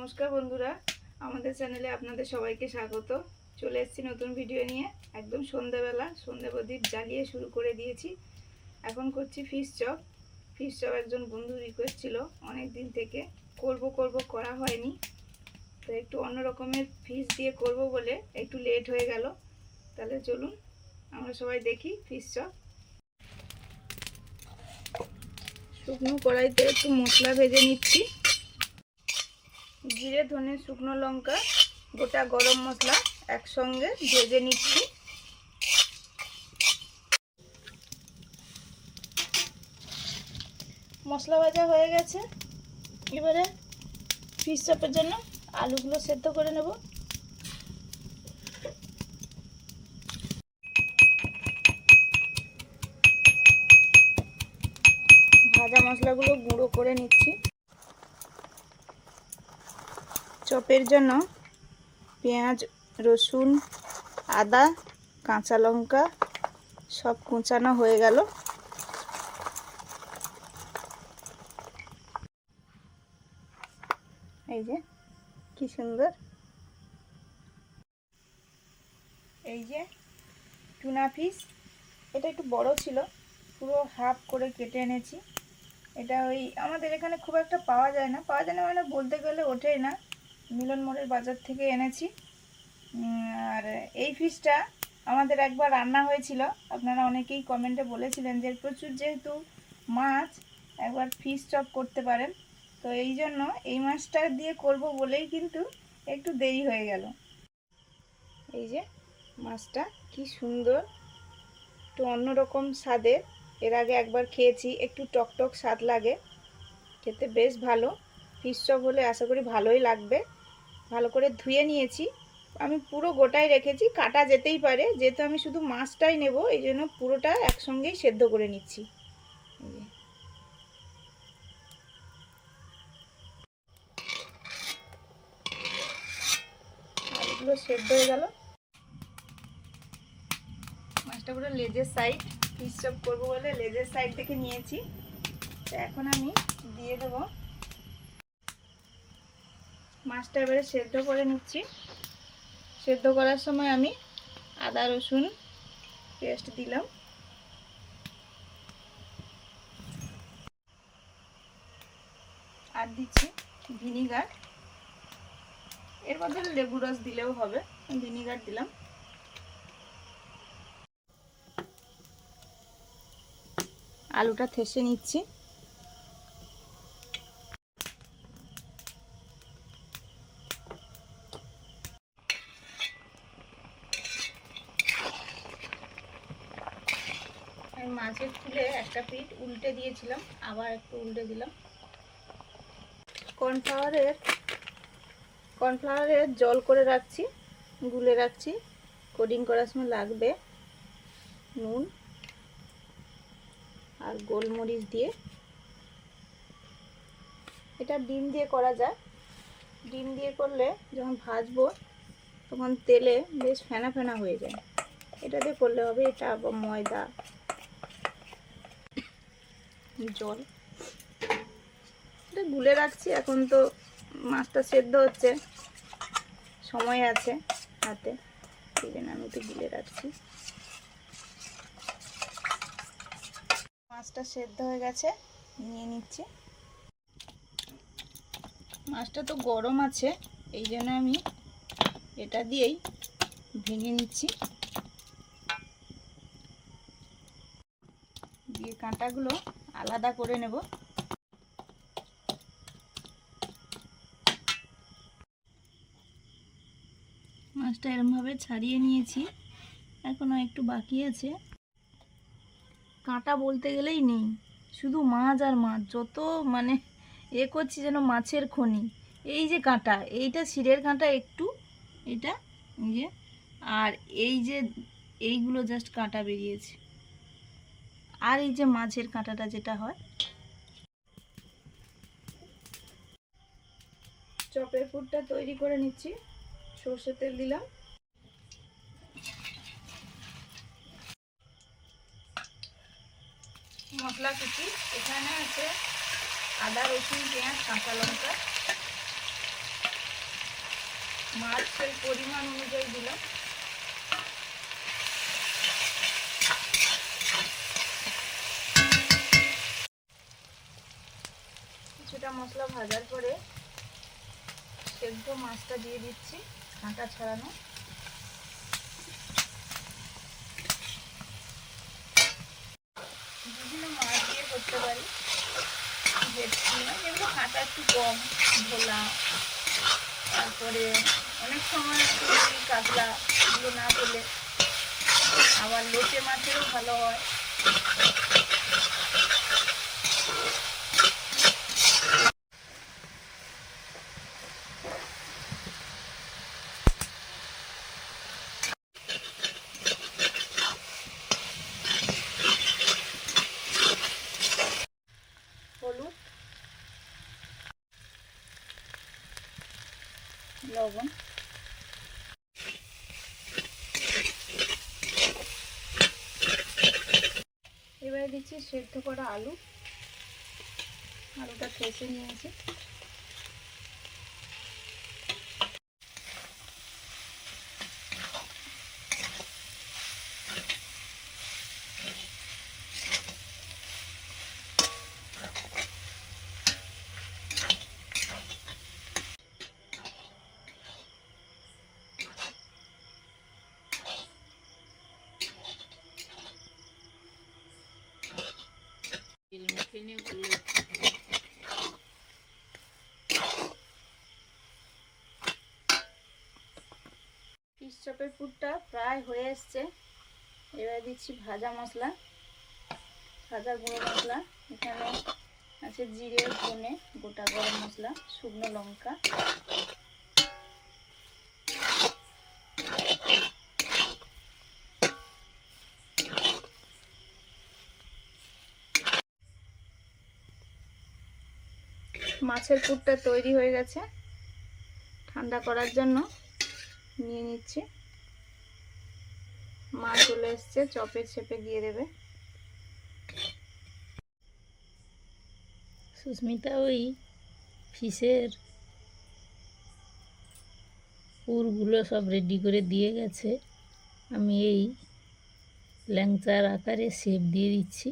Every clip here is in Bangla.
নমস্কার বন্ধুরা, আমাদের চ্যানেলে আপনাদের সবাইকে স্বাগত। চলে এসেছি নতুন ভিডিও নিয়ে। একদম সন্ধ্যাবেলা সন্ধ্যা প্রদীপ জ্বালিয়ে শুরু করে দিয়েছি। এখন করছি ফিশ চপ। ফিশ চপ একজন বন্ধু রিকোয়েস্ট ছিল অনেক দিন থেকে, করব করা হয়নি। তো একটু অন্য রকমের ফিশ দিয়ে করব বলে একটু লেট হয়ে গেল। তাহলে চলুন আমরা সবাই দেখি ফিশ চপ। শুকনো কড়াইতে একটু মশলা ভেজে নিচ্ছি। জিরে, ধনে, শুকনো লঙ্কা, গোটা গরম মশলা একসঙ্গে ভেজে নিচ্ছি। মশলা ভাজা হয়ে গেছে। এবারে ফিশ চপের জন্য আলুগুলো সেদ্ধ করে নেব। ভাজা মশলাগুলো গুঁড়ো করে নিচ্ছি। চপের জন্য পেঁয়াজ, রসুন, আদা, কাঁচা লঙ্কা সব কুচানো হয়ে গেল। এই যে কি সুন্দর, এই যে টুনা ফিশ। এটা একটু বড় ছিল, পুরো হাফ করে কেটে এনেছি। এটা ওই আমাদের এখানে খুব একটা পাওয়া যায় না মানে বলতে গেলে ওঠেই না। মিলন মোড়ের বাজার থেকে এনেছি। আর এই ফিশটা আমাদের একবার রান্না হয়েছিল। আপনারা অনেকেই কমেন্টে বলেছিলেন যে প্রচুর যেহেতু মাছ, একবার ফিশ চপ করতে পারেন। তো এই জন্য এই মাছটা দিয়ে করব বলেই কিন্তু একটু দেরি হয়ে গেল। এই যে মাছটা কি সুন্দর, একটু অন্যরকম স্বাদের। এর আগে একবার খেয়েছি, একটু টকটক স্বাদ লাগে, খেতে বেশ ভালো। ফিশ চপ হলে আশা করি ভালোই লাগবে। ভালো করে ধুয়ে নিয়েছি, আমি পুরো গোটাই রেখেছি, কাটা যেতেই পারে। যেহেতু আমি শুধু মাছটাই নেব, এই জন্য পুরোটা একসঙ্গেই সেদ্ধ করে নিচ্ছি। আলুগুলো সেদ্ধ হয়ে গেল। মাছটা পুরো লেজের সাইড, ফিশ চপ করবো বলে লেজের সাইড থেকে নিয়েছি। তো এখন আমি দিয়ে দেবো। মাছটা এবারে সেদ্ধ করে নিচ্ছি। সেদ্ধ করার সময় আমি আদা রসুন পেস্ট দিলাম, আর দিচ্ছি ভিনিগার। এর বদলে লেবু রস দিলেও হবে, ভিনিগার দিলাম। আলুটা থেসে নিচ্ছি। আমি মাছের তুলে একটা পিঠ উল্টে দিয়েছিলাম, আবার একটু উল্টে দিলাম। কর্নফ্লাওয়ারের জল করে রাখছি, গুলে রাখছি, কোডিং করার সময় লাগবে। নুন আর গোলমরিচ দিয়ে। এটা ডিম দিয়ে করা যায়। ডিম দিয়ে করলে যখন ভাজবো তখন তেলে বেশ ফেনা ফেনা হয়ে যায়। এটা দিয়ে করলে হবে। এটা আবার ময়দা, জল, এটা গুলে রাখছি। এখন তো মাছটা সেদ্ধ হচ্ছে, সময় আছে হাতে, সেই জন্য আমি একটু গুলে রাখছি। মাছটা সেদ্ধ হয়ে গেছে, নিয়ে নিচ্ছি। মাছটা তো গরম আছে, এই জন্য আমি এটা দিয়েই ভেঙে নিচ্ছি। দিয়ে কাঁটাগুলো আলাদা করে নেব। মাছটা এরমভাবে ছাড়িয়ে নিয়েছি, এখনো একটু বাকি আছে। কাঁটা বলতে গেলেই নেই, শুধু মাছ আর মাছ। যত মানে করছি যেন মাছের খনি। এই যে কাঁটা, এইটা শিরের কাঁটা একটু, এটা এই যে, আর এই যে এইগুলো জাস্ট কাঁটা বেরিয়েছে। আর এই যে মাছের কাঁটাটা যেটা হয়। চপের পুরটা তৈরি করে নিচ্ছি। সর্ষের তেল দিলাম, মশলা কুচি এখানে আছে আদা রসুন পেঁয়াজ কাঁচা লঙ্কা, মাছের পরিমাণ অনুযায়ী দিলাম। কিছুটা মশলা ভাজার পরে সেদ্ধ মাছটা দিয়ে দিচ্ছি, কাঁটা ছাড়ানো। বিভিন্ন মাছ দিয়ে করতে পারি, ভেটকি না, যেগুলো কাঁটা একটু কম, ভোলা, তারপরে অনেক সময় চিংড়ি, কাতলা, এগুলো না পেলে আবার লোটে মাছেরও ভালো হয়। হলুদ, লবণ, এবারে দিচ্ছি সেদ্ধ করা আলু। আলুটা ঠেসে নিয়েছি। ফিশ চপের পুরটা প্রায় হয়ে এসছে। এবার দিচ্ছি ভাজা মশলা, ভাজা গুঁড়ো মশলা। এখানে আছে জিরে, ধনে, গোটা গরম মশলা, শুকনো লঙ্কা, মাছের পুরটা তৈরি হয়ে গেছে। ঠান্ডা করার জন্য নিয়ে নিচ্ছি। মা চলে এসছে, চপের শেপে দিয়ে দেবে। সুস্মিতা ওই ফিশের পুরগুলো সব রেডি করে দিয়ে গেছে। আমি এই ল্যাংচার আকারে শেপ দিয়ে দিচ্ছি।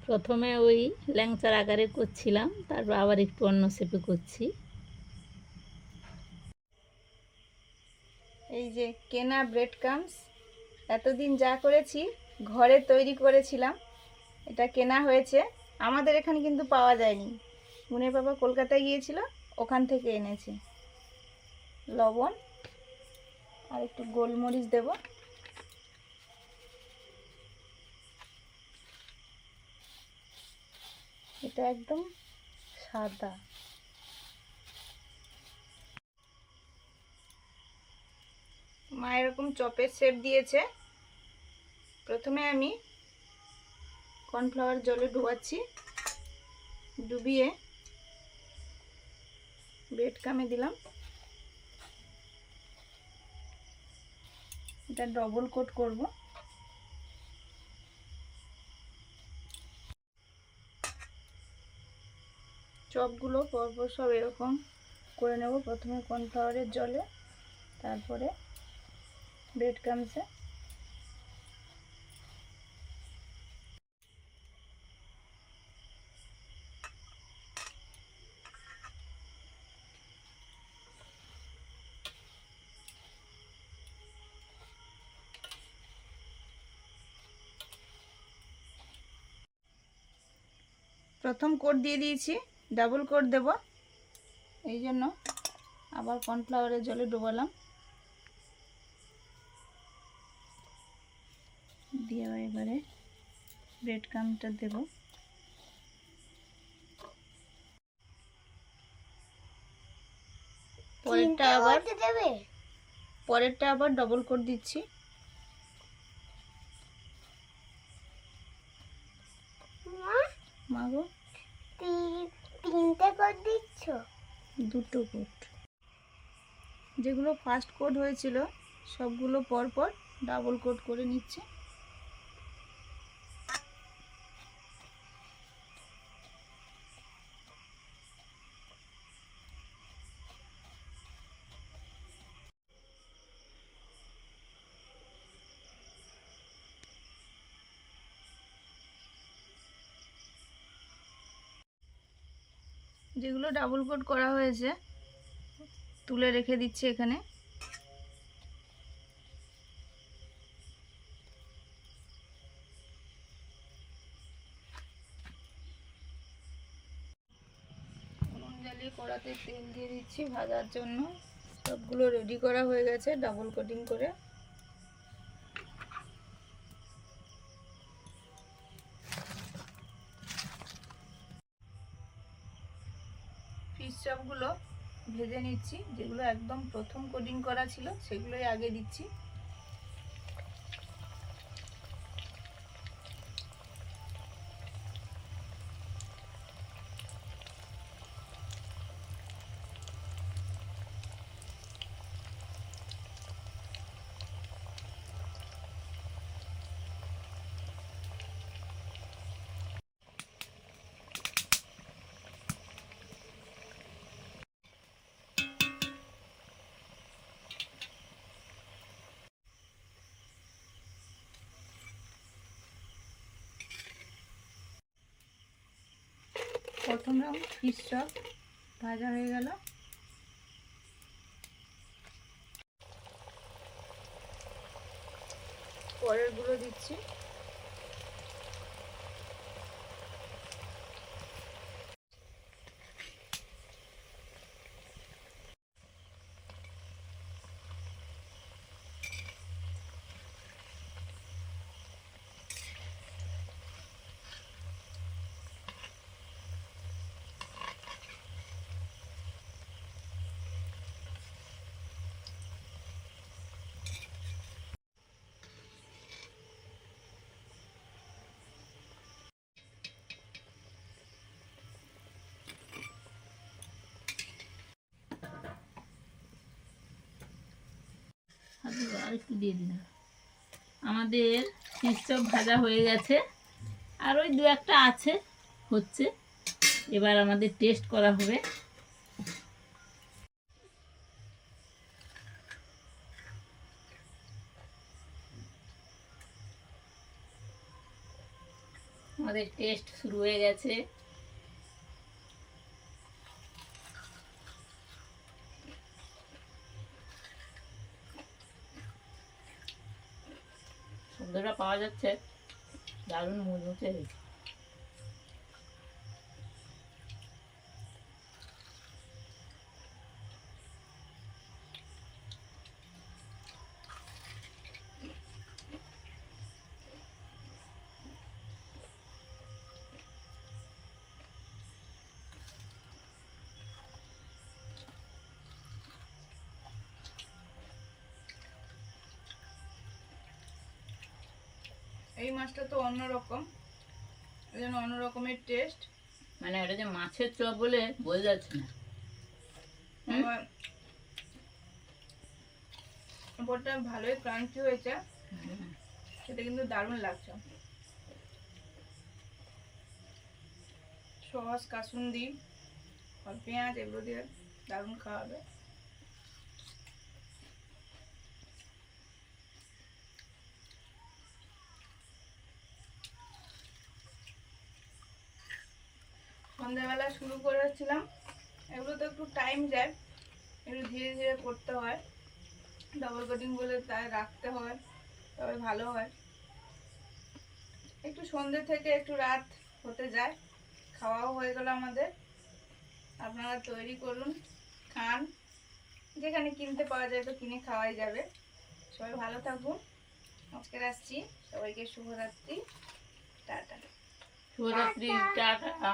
প্রথমে ওই ল্যাংচার আকারে করছিলাম, তারপর আবার একটু অন্য শেপে করছি। এই যে কেনা ব্রেড ক্রাম্বস, এতদিন যা করেছি ঘরে তৈরি করেছিলাম। এটা কেনা হয়েছে, আমাদের এখানে কিন্তু পাওয়া যায়নি। মুনের বাবা কলকাতায় গিয়েছিল, ওখান থেকে এনেছে। লবণ আর একটু গোলমরিচ দেব। এটা একদম সাদা। মা এরকম চপের শেপ দিয়েছে। প্রথমে আমি কর্নফ্লাওয়ার জলে ডুবাচ্ছি, ডুবিয়ে ব্রেড ক্রাম্বে দিলাম। এটা ডবল কোট করব। চপগুলো পরপর সব এরকম করে নেব। প্রথমে কর্নফ্লাওয়ারের জলে, তারপরে ব্রেড ক্রাম্বসে। প্রথম কোট দিয়ে দিয়েছি, ডাবল কোট দেব। এই জন্য আবার কর্নফ্লাওয়ারের জলে ডোবালাম, দিয়ে এবারে ব্রেড ক্রাম্বটা দেব। পরেরটা আবার ডবল কোট দিচ্ছি। মাগো, তিনটে কোট দিচ্ছ? দুটো কোট। যেগুলো ফার্স্ট কোট হয়েছিল সবগুলো পরপর ডাবল কোট করে নিচ্ছে। যেগুলো ডাবল কোট করা হয়েছে তুলে রেখে দিচ্ছি এখানে। উনুন জ্বালিয়ে কড়াতে তেল দিয়ে দিচ্ছি ভাজার জন্য। সবগুলো রেডি করা হয়ে গেছে ডাবল কোটিং করে। ফিশ চপগুলো ভেজে নিচ্ছি, যেগুলো একদম প্রথম কোটিং করা ছিল সেগুলোই আগে দিচ্ছি। প্রথম রাউন্ড ফিশ চপ ভাজা হয়ে গেল। পরের গুলো দিচ্ছি। আর একটু দিয়ে দিলাম। আমাদের ফিশ চপ ভাজা হয়ে গেছে, আর ওই দু একটা আছে হচ্ছে। এবার আমাদের টেস্ট করা হবে। আমাদের টেস্ট শুরু হয়ে গেছে। শব্দটা পাওয়া যাচ্ছে, দারুণ মুচমুচে হয়েছে। এই মাছটা তো অন্যরকম, এই জন্য অন্য রকমের টেস্ট। মানে এটা যে মাছের চপ বলে বোঝা যাচ্ছে না। আমার ওপরটা ভালোই ক্রাঞ্চি হয়েছে, সেটা কিন্তু দারুণ লাগছে। সস, কাসুন্দি আর পেঁয়াজ এগুলো দিয়ে দারুণ খাওয়া হবে। সন্ধ্যাবেলা শুরু করেছিলাম, এগুলো তো একটু টাইম যায়, একটু ধীরে ধীরে করতে হয়। ডাবল কোটিং বলে তাই রাখতে হয়, তবে ভালো হয়। একটু সন্ধ্যে থেকে একটু রাত হতে যায়, খাওয়াও হয়ে গেল আমাদের। আপনারা তৈরি করুন, খান। যেখানে কিনতে পাওয়া যায় তো কিনে খাওয়াই যাবে। সবাই ভালো থাকুন, আজকে আসছি। সবাইকে শুভরাত্রি, টাটা। শুভরাত্রি, টাটা।